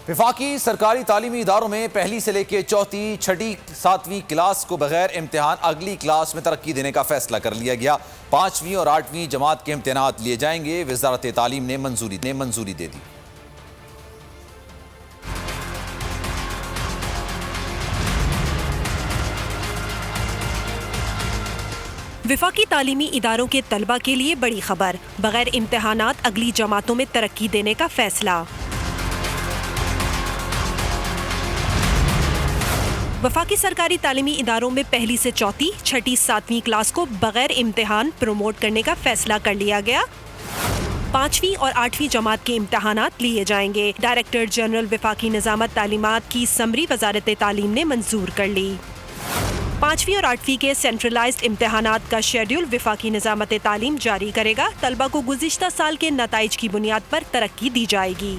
وفاقی سرکاری تعلیمی اداروں میں پہلی سے لے کے چوتھی، چھٹی، ساتویں کلاس کو بغیر امتحان اگلی کلاس میں ترقی دینے کا فیصلہ کر لیا گیا۔ 5ویں اور 8ویں جماعت کے امتحانات لیے جائیں گے۔ وزارت تعلیم نے منظوری دے دی۔ وفاقی تعلیمی اداروں کے طلبہ کے لیے بڑی خبر، بغیر امتحانات اگلی جماعتوں میں ترقی دینے کا فیصلہ۔ وفاقی سرکاری تعلیمی اداروں میں پہلی سے چوتھی، چھٹی، ساتویں کلاس کو بغیر امتحان پروموٹ کرنے کا فیصلہ کر لیا گیا۔ 5ویں اور 8ویں جماعت کے امتحانات لیے جائیں گے۔ ڈائریکٹر جنرل وفاقی نظامت تعلیمات کی سمری وزارت تعلیم نے منظور کر لی۔ 5ویں اور 8ویں کے سینٹرلائزڈ امتحانات کا شیڈول وفاقی نظامت تعلیم جاری کرے گا۔ طلبہ کو گزشتہ سال کے نتائج کی بنیاد پر ترقی دی جائے گی۔